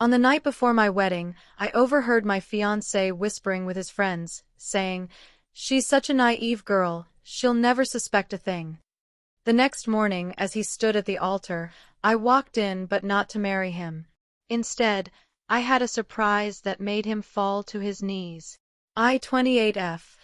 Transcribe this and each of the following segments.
On the night before my wedding, I overheard my fiancé whispering with his friends, saying, "She's such a naive girl, she'll never suspect a thing." The next morning, as he stood at the altar, I walked in but not to marry him. Instead, I had a surprise that made him fall to his knees. I, 28F,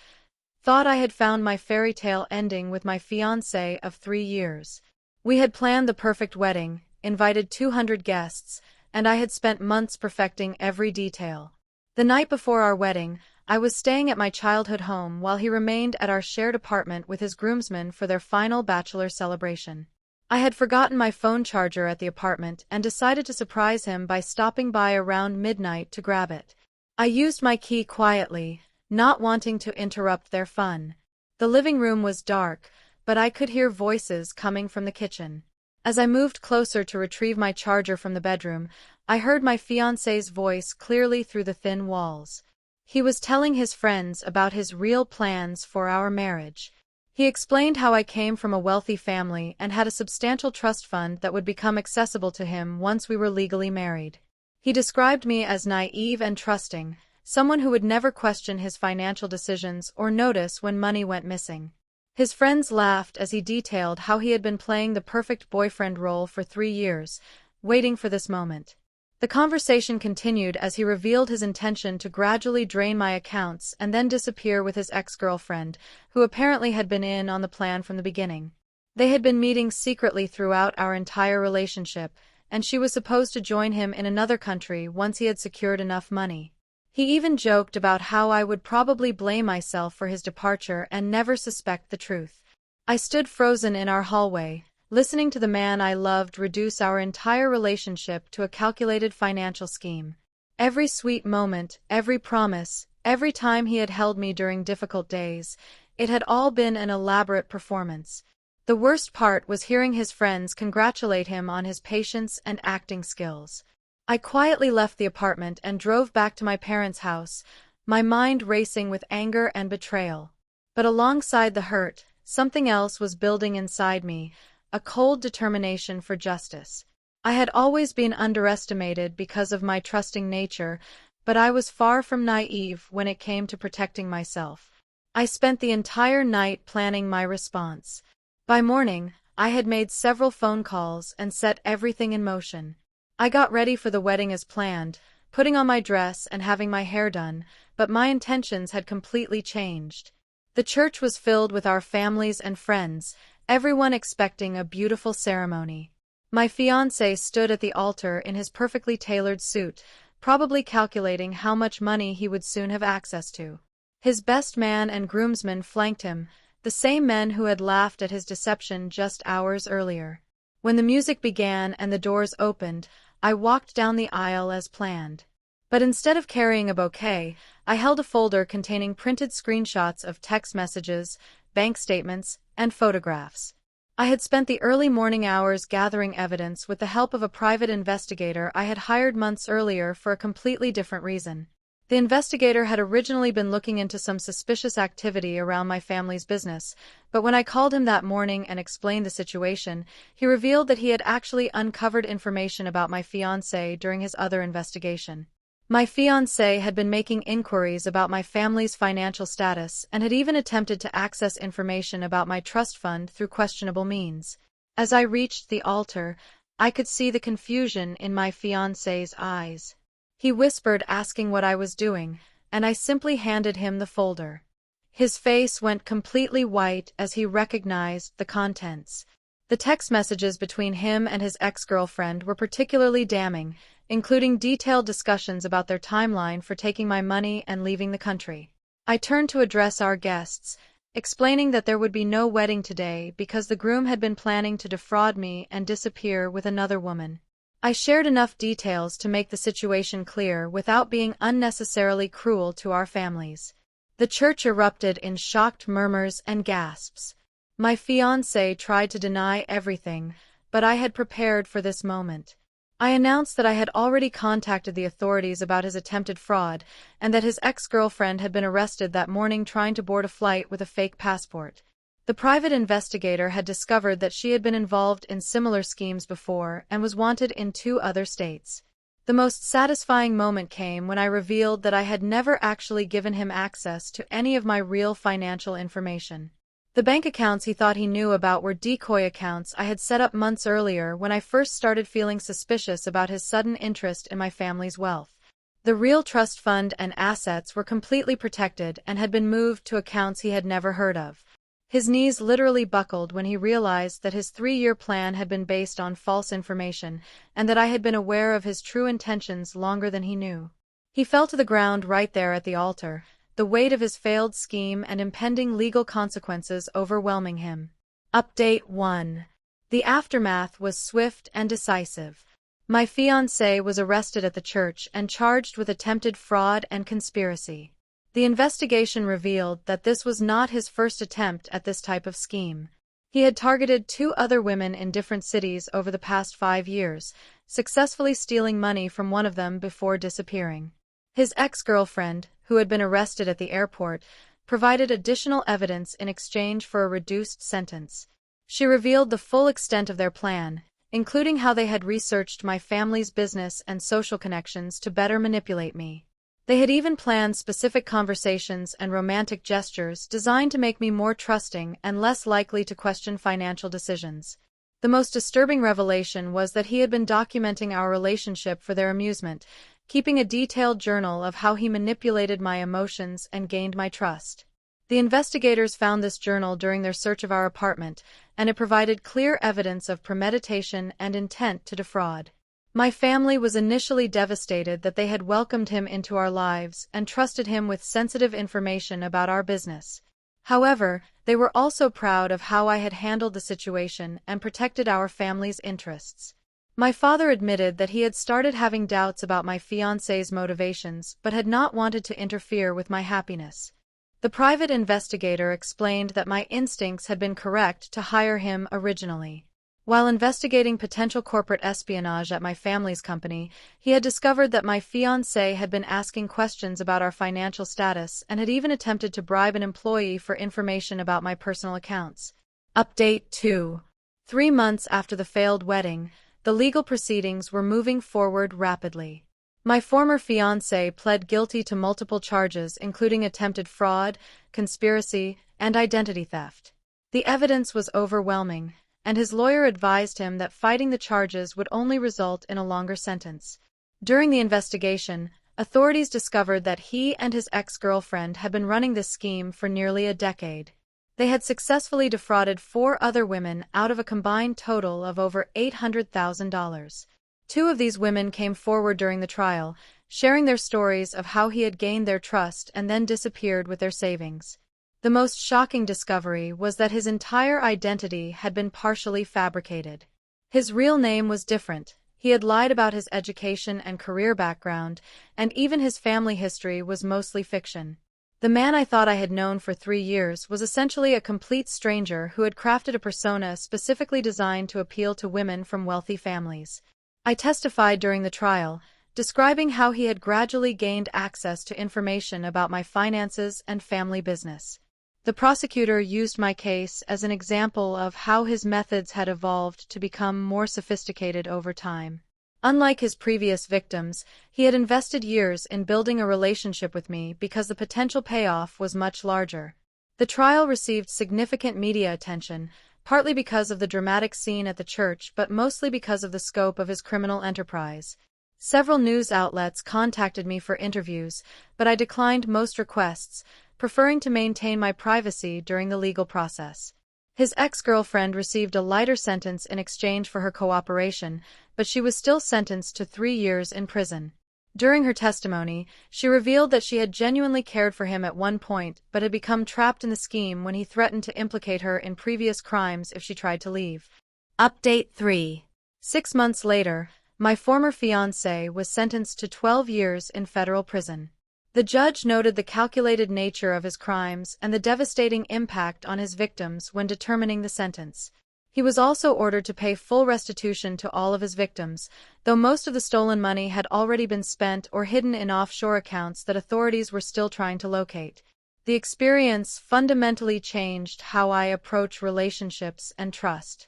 thought I had found my fairy tale ending with my fiancé of 3 years. We had planned the perfect wedding, invited 200 guests, and I had spent months perfecting every detail. The night before our wedding, I was staying at my childhood home while he remained at our shared apartment with his groomsmen for their final bachelor celebration. I had forgotten my phone charger at the apartment and decided to surprise him by stopping by around midnight to grab it. I used my key quietly, not wanting to interrupt their fun. The living room was dark, but I could hear voices coming from the kitchen. As I moved closer to retrieve my charger from the bedroom, I heard my fiancé's voice clearly through the thin walls. He was telling his friends about his real plans for our marriage. He explained how I came from a wealthy family and had a substantial trust fund that would become accessible to him once we were legally married. He described me as naive and trusting, someone who would never question his financial decisions or notice when money went missing. His friends laughed as he detailed how he had been playing the perfect boyfriend role for 3 years, waiting for this moment. The conversation continued as he revealed his intention to gradually drain my accounts and then disappear with his ex-girlfriend, who apparently had been in on the plan from the beginning. They had been meeting secretly throughout our entire relationship, and she was supposed to join him in another country once he had secured enough money. He even joked about how I would probably blame myself for his departure and never suspect the truth. I stood frozen in our hallway, listening to the man I loved reduce our entire relationship to a calculated financial scheme. Every sweet moment, every promise, every time he had held me during difficult days, it had all been an elaborate performance. The worst part was hearing his friends congratulate him on his patience and acting skills. I quietly left the apartment and drove back to my parents' house, my mind racing with anger and betrayal. But alongside the hurt, something else was building inside me, a cold determination for justice. I had always been underestimated because of my trusting nature, but I was far from naive when it came to protecting myself. I spent the entire night planning my response. By morning, I had made several phone calls and set everything in motion. I got ready for the wedding as planned, putting on my dress and having my hair done, but my intentions had completely changed. The church was filled with our families and friends, everyone expecting a beautiful ceremony. My fiancé stood at the altar in his perfectly tailored suit, probably calculating how much money he would soon have access to. His best man and groomsmen flanked him, the same men who had laughed at his deception just hours earlier. When the music began and the doors opened, I walked down the aisle as planned. But instead of carrying a bouquet, I held a folder containing printed screenshots of text messages, bank statements, and photographs. I had spent the early morning hours gathering evidence with the help of a private investigator I had hired months earlier for a completely different reason. The investigator had originally been looking into some suspicious activity around my family's business, but when I called him that morning and explained the situation, he revealed that he had actually uncovered information about my fiancé during his other investigation. My fiancé had been making inquiries about my family's financial status and had even attempted to access information about my trust fund through questionable means. As I reached the altar, I could see the confusion in my fiancé's eyes. He whispered asking what I was doing, and I simply handed him the folder. His face went completely white as he recognized the contents. The text messages between him and his ex-girlfriend were particularly damning, including detailed discussions about their timeline for taking my money and leaving the country. I turned to address our guests, explaining that there would be no wedding today because the groom had been planning to defraud me and disappear with another woman. I shared enough details to make the situation clear without being unnecessarily cruel to our families. The church erupted in shocked murmurs and gasps. My fiancé tried to deny everything, but I had prepared for this moment. I announced that I had already contacted the authorities about his attempted fraud, and that his ex-girlfriend had been arrested that morning trying to board a flight with a fake passport. The private investigator had discovered that she had been involved in similar schemes before and was wanted in 2 other states. The most satisfying moment came when I revealed that I had never actually given him access to any of my real financial information. The bank accounts he thought he knew about were decoy accounts I had set up months earlier when I first started feeling suspicious about his sudden interest in my family's wealth. The real trust fund and assets were completely protected and had been moved to accounts he had never heard of. His knees literally buckled when he realized that his 3-year plan had been based on false information and that I had been aware of his true intentions longer than he knew. He fell to the ground right there at the altar, the weight of his failed scheme and impending legal consequences overwhelming him. Update 1. The aftermath was swift and decisive. My fiancé was arrested at the church and charged with attempted fraud and conspiracy. The investigation revealed that this was not his first attempt at this type of scheme. He had targeted 2 other women in different cities over the past 5 years, successfully stealing money from one of them before disappearing. His ex-girlfriend, who had been arrested at the airport, provided additional evidence in exchange for a reduced sentence. She revealed the full extent of their plan, including how they had researched my family's business and social connections to better manipulate me. They had even planned specific conversations and romantic gestures designed to make me more trusting and less likely to question financial decisions. The most disturbing revelation was that he had been documenting our relationship for their amusement, keeping a detailed journal of how he manipulated my emotions and gained my trust. The investigators found this journal during their search of our apartment, and it provided clear evidence of premeditation and intent to defraud. My family was initially devastated that they had welcomed him into our lives and trusted him with sensitive information about our business. However, they were also proud of how I had handled the situation and protected our family's interests. My father admitted that he had started having doubts about my fiancé's motivations but had not wanted to interfere with my happiness. The private investigator explained that my instincts had been correct to hire him originally. While investigating potential corporate espionage at my family's company, he had discovered that my fiancé had been asking questions about our financial status and had even attempted to bribe an employee for information about my personal accounts. Update 2. 3 months after the failed wedding, the legal proceedings were moving forward rapidly. My former fiancé pled guilty to multiple charges including attempted fraud, conspiracy, and identity theft. The evidence was overwhelming, and his lawyer advised him that fighting the charges would only result in a longer sentence. During the investigation, authorities discovered that he and his ex-girlfriend had been running this scheme for nearly a decade. They had successfully defrauded 4 other women out of a combined total of over $800,000. 2 of these women came forward during the trial, sharing their stories of how he had gained their trust and then disappeared with their savings. The most shocking discovery was that his entire identity had been partially fabricated. His real name was different, he had lied about his education and career background, and even his family history was mostly fiction. The man I thought I had known for 3 years was essentially a complete stranger who had crafted a persona specifically designed to appeal to women from wealthy families. I testified during the trial, describing how he had gradually gained access to information about my finances and family business. The prosecutor used my case as an example of how his methods had evolved to become more sophisticated over time. Unlike his previous victims, he had invested years in building a relationship with me because the potential payoff was much larger. The trial received significant media attention, partly because of the dramatic scene at the church but mostly because of the scope of his criminal enterprise. Several news outlets contacted me for interviews, but I declined most requests, preferring to maintain my privacy during the legal process. His ex-girlfriend received a lighter sentence in exchange for her cooperation, but she was still sentenced to 3 years in prison. During her testimony, she revealed that she had genuinely cared for him at one point but had become trapped in the scheme when he threatened to implicate her in previous crimes if she tried to leave. Update 3. 6 months later, my former fiancé was sentenced to 12 years in federal prison. The judge noted the calculated nature of his crimes and the devastating impact on his victims when determining the sentence. He was also ordered to pay full restitution to all of his victims, though most of the stolen money had already been spent or hidden in offshore accounts that authorities were still trying to locate. The experience fundamentally changed how I approach relationships and trust.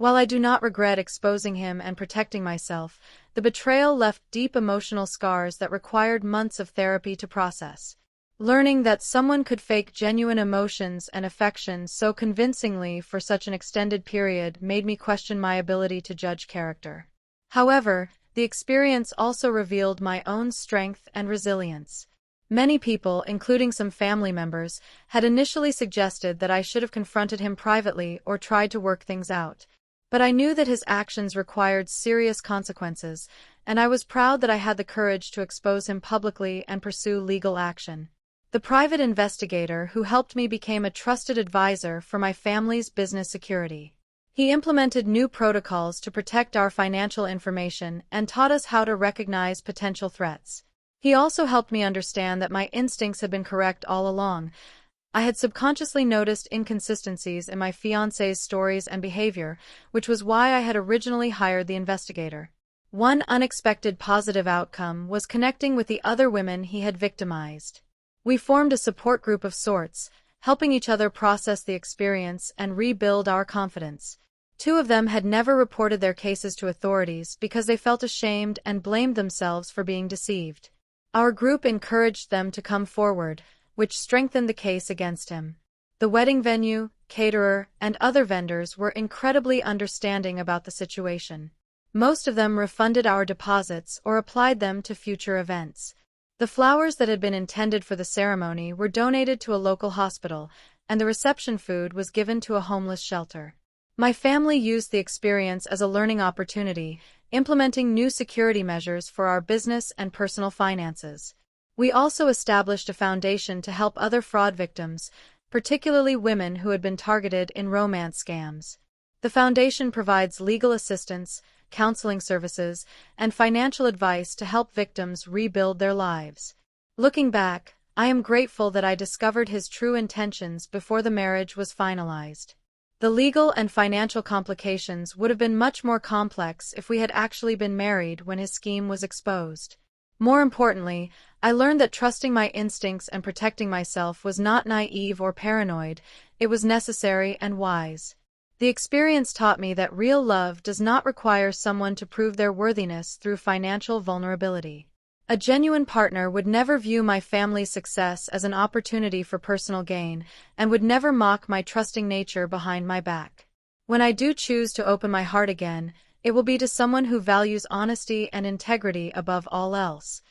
While I do not regret exposing him and protecting myself, the betrayal left deep emotional scars that required months of therapy to process. Learning that someone could fake genuine emotions and affection so convincingly for such an extended period made me question my ability to judge character. However, the experience also revealed my own strength and resilience. Many people, including some family members, had initially suggested that I should have confronted him privately or tried to work things out. But I knew that his actions required serious consequences, and I was proud that I had the courage to expose him publicly and pursue legal action. The private investigator who helped me became a trusted advisor for my family's business security. He implemented new protocols to protect our financial information and taught us how to recognize potential threats. He also helped me understand that my instincts had been correct all along. I had subconsciously noticed inconsistencies in my fiancé's stories and behavior, which was why I had originally hired the investigator. One unexpected positive outcome was connecting with the other women he had victimized. We formed a support group of sorts, helping each other process the experience and rebuild our confidence. Two of them had never reported their cases to authorities because they felt ashamed and blamed themselves for being deceived. Our group encouraged them to come forward, which strengthened the case against him. The wedding venue, caterer, and other vendors were incredibly understanding about the situation. Most of them refunded our deposits or applied them to future events. The flowers that had been intended for the ceremony were donated to a local hospital, and the reception food was given to a homeless shelter. My family used the experience as a learning opportunity, implementing new security measures for our business and personal finances. We also established a foundation to help other fraud victims, particularly women who had been targeted in romance scams. The foundation provides legal assistance, counseling services, and financial advice to help victims rebuild their lives. Looking back, I am grateful that I discovered his true intentions before the marriage was finalized. The legal and financial complications would have been much more complex if we had actually been married when his scheme was exposed. More importantly, I learned that trusting my instincts and protecting myself was not naive or paranoid, it was necessary and wise. The experience taught me that real love does not require someone to prove their worthiness through financial vulnerability. A genuine partner would never view my family's success as an opportunity for personal gain, and would never mock my trusting nature behind my back. When I do choose to open my heart again, it will be to someone who values honesty and integrity above all else.